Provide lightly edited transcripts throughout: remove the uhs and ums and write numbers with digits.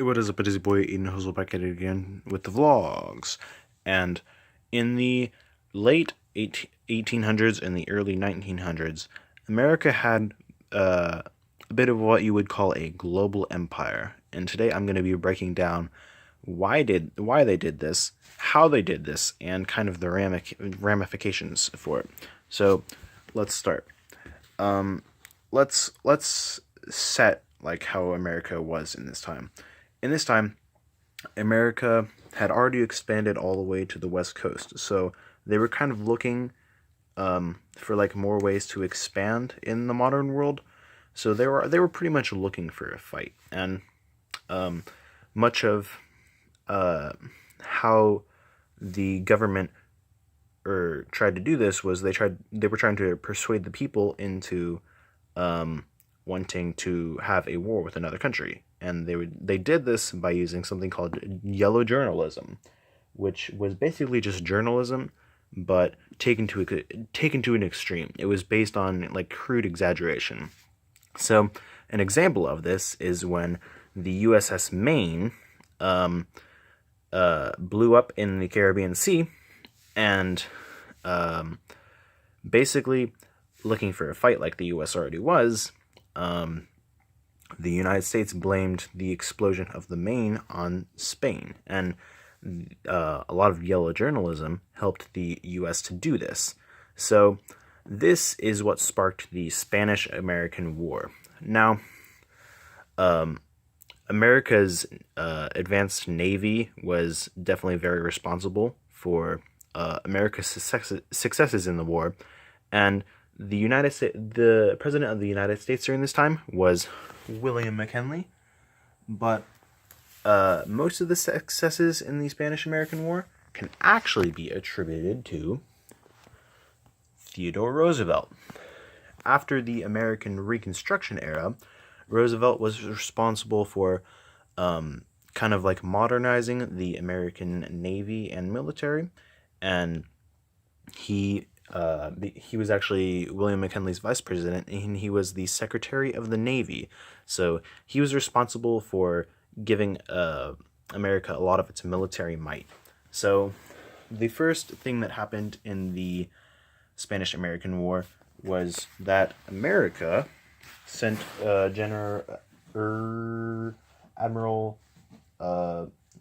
What is up, it is your boy Aiden Hustle back at it again with the vlogs. And in the late 1800s and the early 1900s, America had a bit of what you would call a global empire. And today I'm going to be breaking down why they did this, how they did this, and kind of the ramifications for it. So let's start. Let's set like how America was in this time. In this time, America had already expanded all the way to the West Coast, so they were kind of looking for like more ways to expand in the modern world. So they were pretty much looking for a fight, and much of how the government tried to do this was they were trying to persuade the people into wanting to have a war with another country, and they did this by using something called yellow journalism, which was basically just journalism, but taken to an extreme. It was based on like crude exaggeration. So an example of this is when the USS Maine blew up in the Caribbean Sea, and basically looking for a fight like the U.S. already was. The United States blamed the explosion of the Maine on Spain, and a lot of yellow journalism helped the U.S. to do this. So this is what sparked the Spanish-American War. Now, America's advanced navy was definitely very responsible for America's successes in the war, and the president of the United States during this time was William McKinley, but most of the successes in the Spanish-American War can actually be attributed to Theodore Roosevelt. After the American Reconstruction era, Roosevelt was responsible for kind of like modernizing the American Navy and military, and he was actually William McKinley's vice president, and he was the Secretary of the Navy. So he was responsible for giving America a lot of its military might. So the first thing that happened in the Spanish-American War was that America sent Admiral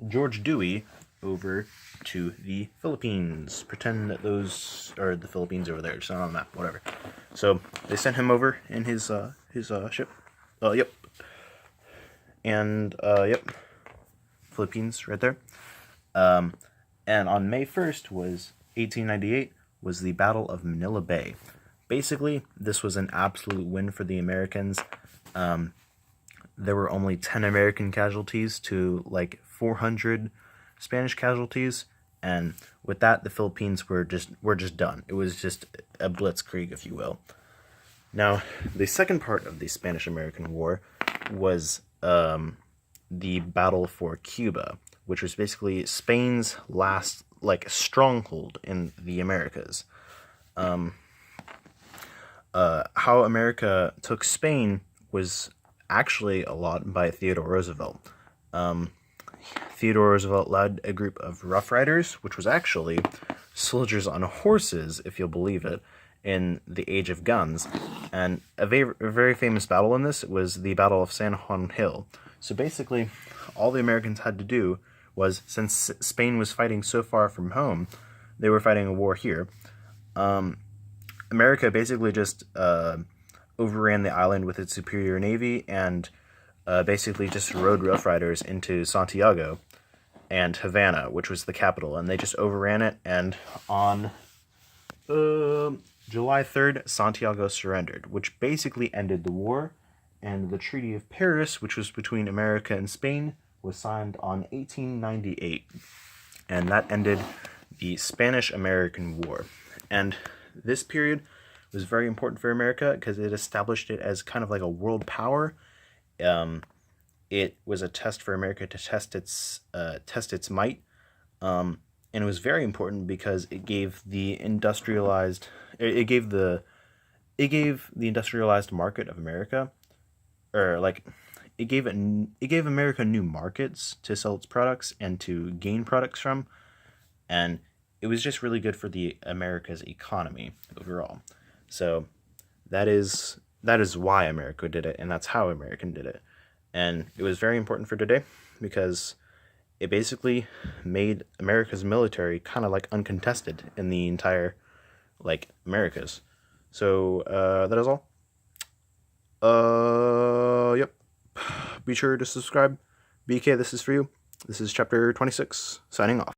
George Dewey over to the Philippines. Pretend that those are the Philippines over there, just not on the map, whatever. So they sent him over in his ship. Yep. And yep, Philippines right there. And on May 1st 1898 was the Battle of Manila Bay. Basically, this was an absolute win for the Americans. There were only 10 American casualties to like 400 Spanish casualties, and with that, the Philippines were just done. It was just a blitzkrieg, if you will. Now, the second part of the Spanish-American War was the battle for Cuba, which was basically Spain's last like stronghold in the Americas. How America took Spain was actually a lot by Theodore Roosevelt. Theodore Roosevelt led a group of Rough Riders, which was actually soldiers on horses, if you'll believe it, in the age of guns. And a very famous battle in this was the Battle of San Juan Hill. So basically, all the Americans had to do was, since Spain was fighting so far from home, they were fighting a war here. America basically just overran the island with its superior navy, and basically just rode Rough Riders into Santiago and Havana, which was the capital, and they just overran it, and on July 3rd, Santiago surrendered, which basically ended the war, and the Treaty of Paris, which was between America and Spain, was signed on 1898, and that ended the Spanish-American War. And this period was very important for America because it established it as kind of like a world power. It was a test for America to test its might, and it was very important because it gave the industrialized industrialized market of America, or like it gave America new markets to sell its products and to gain products from, and it was just really good for the America's economy overall. So that is why America did it, and that's how American did it. And it was very important for today because it basically made America's military kind of like uncontested in the entire like Americas. So that is all. Yep. Be sure to subscribe. BK, this is for you. This is chapter 26, signing off.